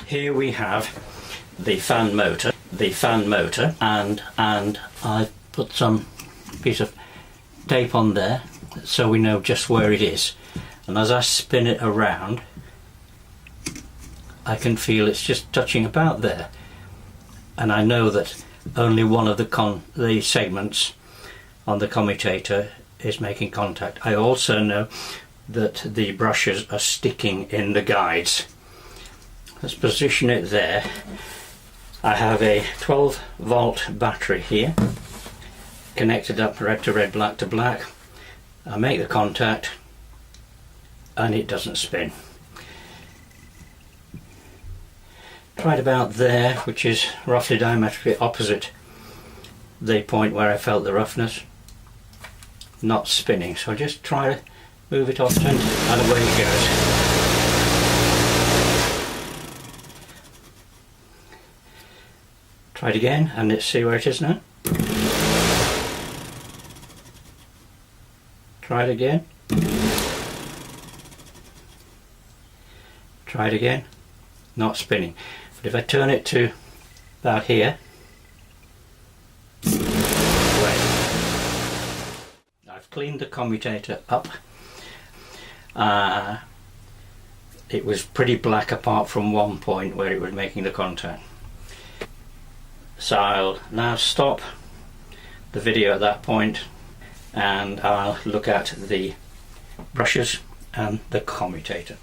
Here we have the fan motor, and I've put some piece of tape on there so we know just where it is. And as I spin it around, I can feel it's just touching about there, and I know that only one of the segments on the commutator is making contact. I also know that the brushes are sticking in the guides. Let's position it there. I have a 12-volt battery here, connected up red to red, black to black. I make the contact and it doesn't spin. Right about there, which is roughly diametrically opposite the point where I felt the roughness, not spinning. So I just try to move it off, and away it goes. Try it again and let's see where it is now. Try it again. Try it again. Not spinning. But if I turn it to about here, away. I've cleaned the commutator up. It was pretty black apart from one point where it was making the contact. So I'll now stop the video at that point and I'll look at the brushes and the commutator.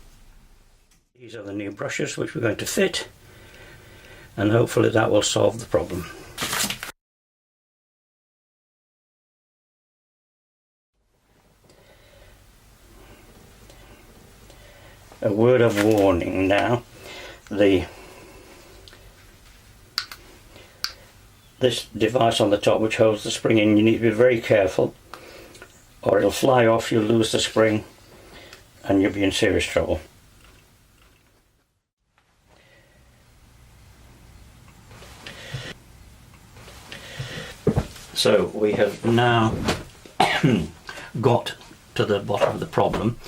These are the new brushes which we're going to fit, and hopefully that will solve the problem. A word of warning now, this device on the top which holds the spring in, you need to be very careful or it'll fly off, you'll lose the spring and you'll be in serious trouble. So we have now got to the bottom of the problem.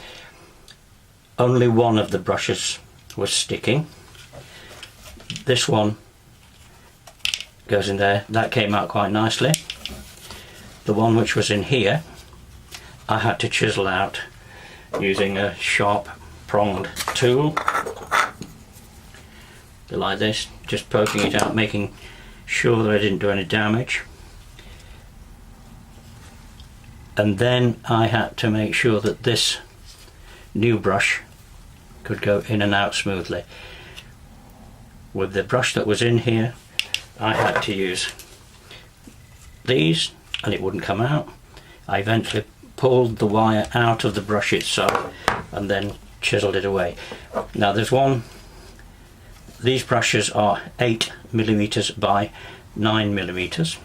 Only one of the brushes was sticking. This one goes in there. That came out quite nicely. The one which was in here, I had to chisel out using a sharp pronged tool. Like this, just poking it out, making sure that I didn't do any damage. And then I had to make sure that this new brush could go in and out smoothly. With the brush that was in here, I had to use these and it wouldn't come out. I eventually pulled the wire out of the brush itself and then chiseled it away. Now there's one, these brushes are 8mm by 9mm,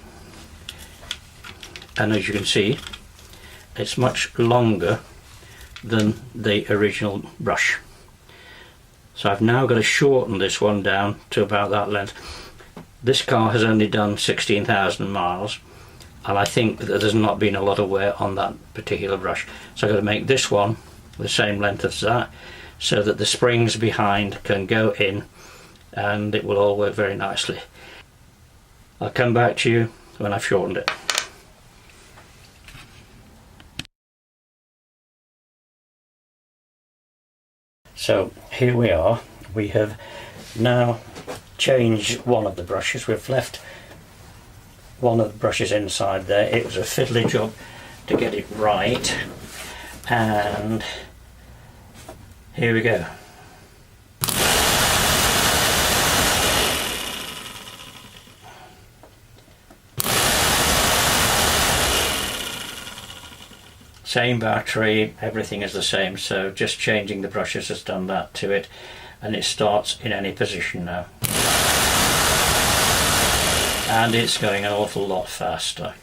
and as you can see it's much longer than the original brush. So I've now got to shorten this one down to about that length. This car has only done 16,000 miles and I think that there's not been a lot of wear on that particular brush. So I've got to make this one the same length as that so that the springs behind can go in and it will all work very nicely. I'll come back to you when I've shortened it. So here we are. We have now changed one of the brushes. We've left one of the brushes inside there. It was a fiddly job to get it right, and here we go. Same battery, everything is the same, so just changing the brushes has done that to it, and it starts in any position now. And it's going an awful lot faster.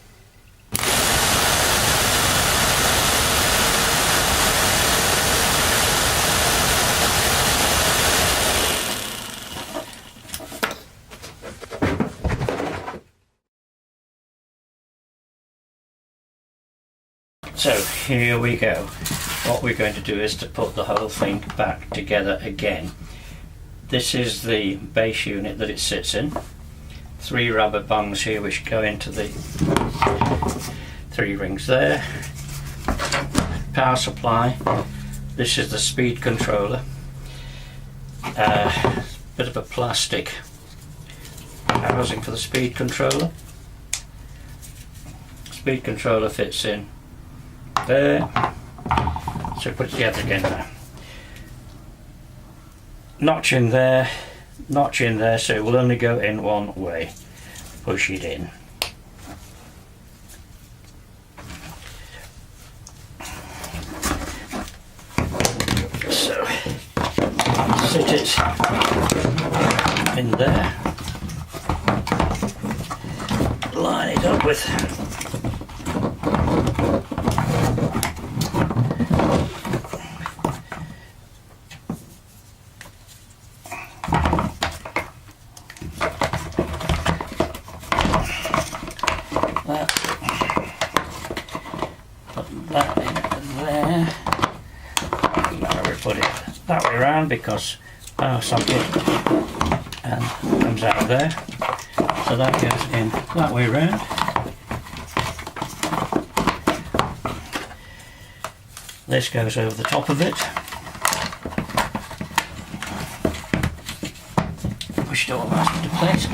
So here we go. What we're going to do is to put the whole thing back together again. This is the base unit that it sits in. 3 rubber bungs here which go into the 3 rings there. Power supply. This is the speed controller. Bit of a plastic housing for the speed controller. Speed controller fits in there. So put it together again now. Notch in there, so it will only go in one way. Push it in. So sit it in there. Line it up with that. Put that in there. Now we put it that way around because power socket and comes out there. So that goes in that way around. This goes over the top of it. Push it all into place.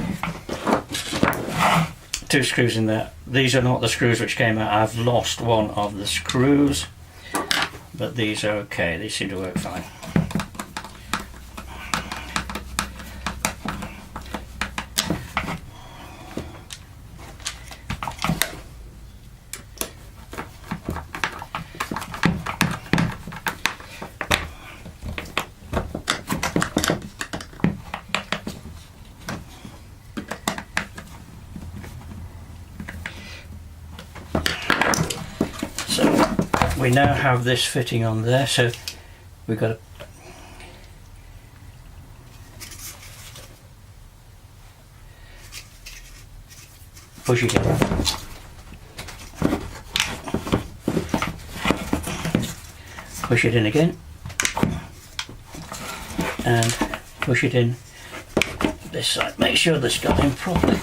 2 screws in there. These are not the screws which came out. I've lost one of the screws, but these are okay. They seem to work fine. So we now have this fitting on there, so we've got to push it in. Push it in again and push it in this side. Make sure this got in properly.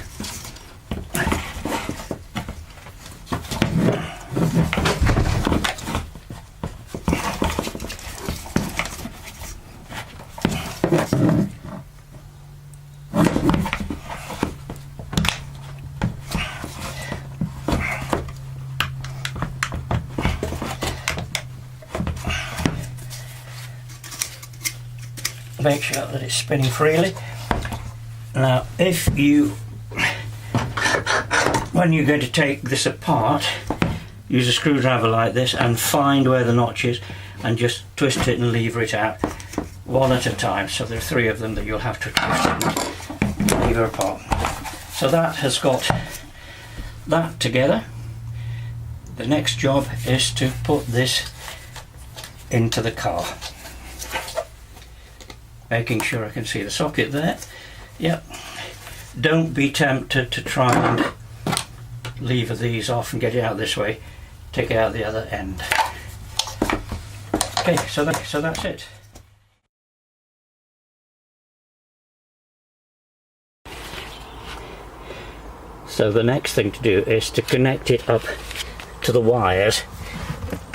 Make sure that it's spinning freely. Now when you're going to take this apart, use a screwdriver like this and find where the notch is and just twist it and lever it out one at a time. So there are 3 of them that you'll have to twist and lever apart. So that has got that together. The next job is to put this into the car. Making sure I can see the socket there. Yep. Don't be tempted to try and lever these off and get it out this way. Take it out the other end. Okay, so that's it. So the next thing to do is to connect it up to the wires,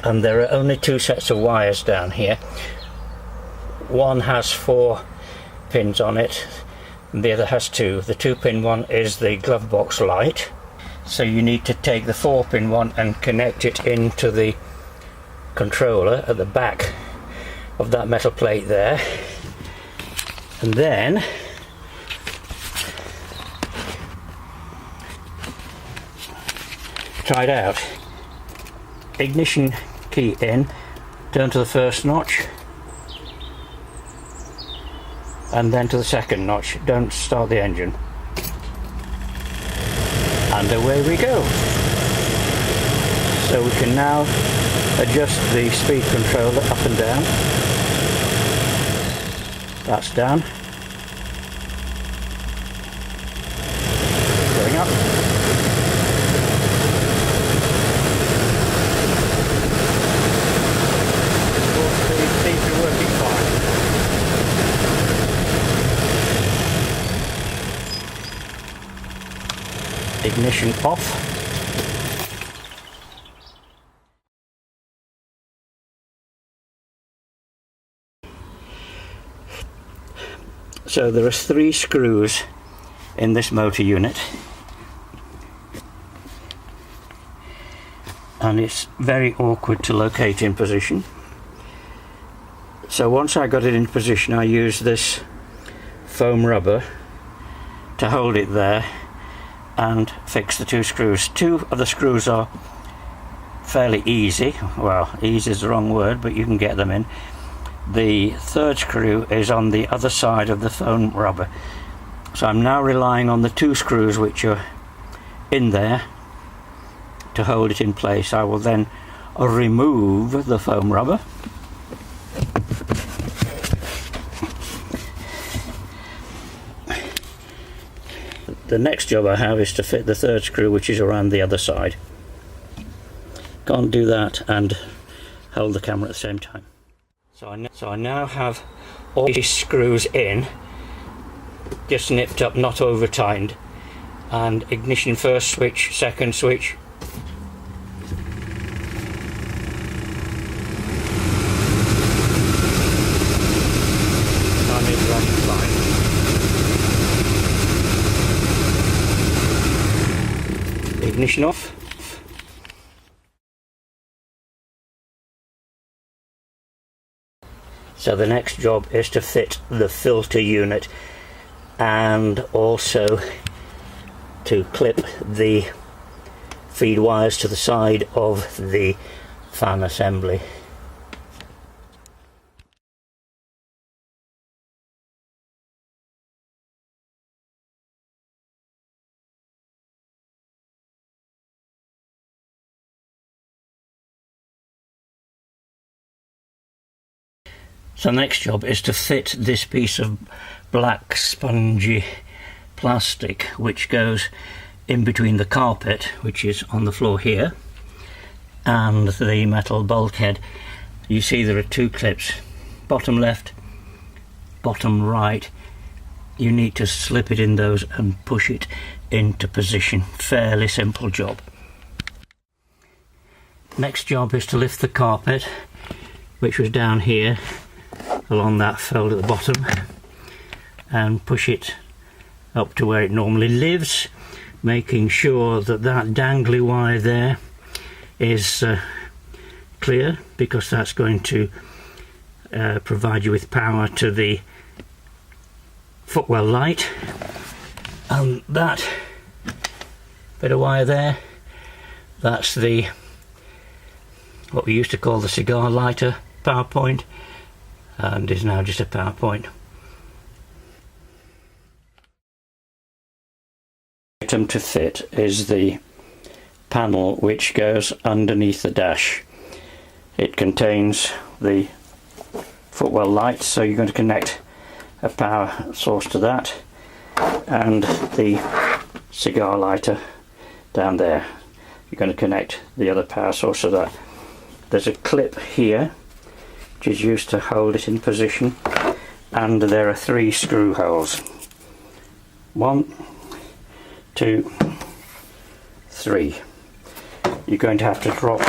and there are only 2 sets of wires down here. One has 4 pins on it and the other has 2. The 2-pin one is the glove box light, so you need to take the 4-pin one and connect it into the controller at the back of that metal plate there, and then try it out. Ignition key in, turn to the first notch and then to the second notch. Don't start the engine. And away we go. So we can now adjust the speed controller up and down. That's done. Going up. Seems to be working fine. ignition off. So there are 3 screws in this motor unit, and it's very awkward to locate in position. So once I got it in position, I used this foam rubber to hold it there and fix the 2 screws. 2 of the screws are fairly easy. Well, easy is the wrong word, but you can get them in. The 3rd screw is on the other side of the foam rubber. So I'm now relying on the 2 screws which are in there to hold it in place. I will then remove the foam rubber. The next job I have is to fit the 3rd screw, which is around the other side. Can't do that and hold the camera at the same time. So I now have all these screws in, just nipped up, not over tightened, and ignition first switch, 2nd switch. Time is running fine. Ignition off. So the next job is to fit the filter unit and also to clip the feed wires to the side of the fan assembly. So the next job is to fit this piece of black spongy plastic which goes in between the carpet, which is on the floor here, and the metal bulkhead. You see there are 2 clips, bottom left, bottom right. You need to slip it in those and push it into position. Fairly simple job. Next job is to lift the carpet, which was down here along that fold at the bottom, and push it up to where it normally lives, making sure that that dangly wire there is clear, because that's going to provide you with power to the footwell light. And that bit of wire there, that's the what we used to call the cigar lighter power point, and is now just a power point. The item to fit is the panel which goes underneath the dash. It contains the footwell light, so you're going to connect a power source to that, and the cigar lighter down there. You're going to connect the other power source to that. There's a clip here which is used to hold it in position, and there are 3 screw holes. 1, 2, 3. You're going to have to drop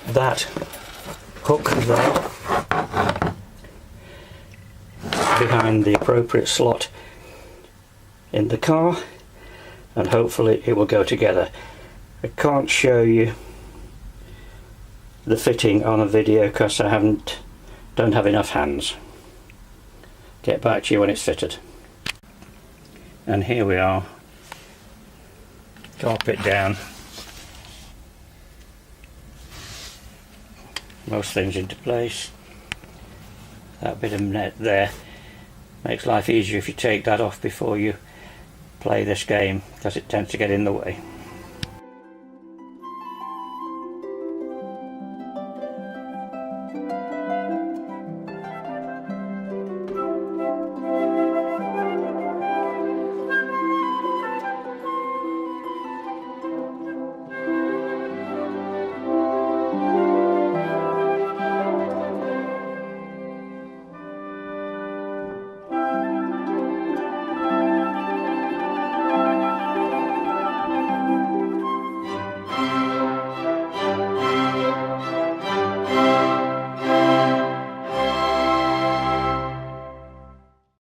that hook there behind the appropriate slot in the car, and hopefully it will go together. I can't show you the fitting on a video because I don't have enough hands. Get back to you when it's fitted. And here we are, carpet down, most things into place. That bit of net there makes life easier if you take that off before you play this game, because it tends to get in the way.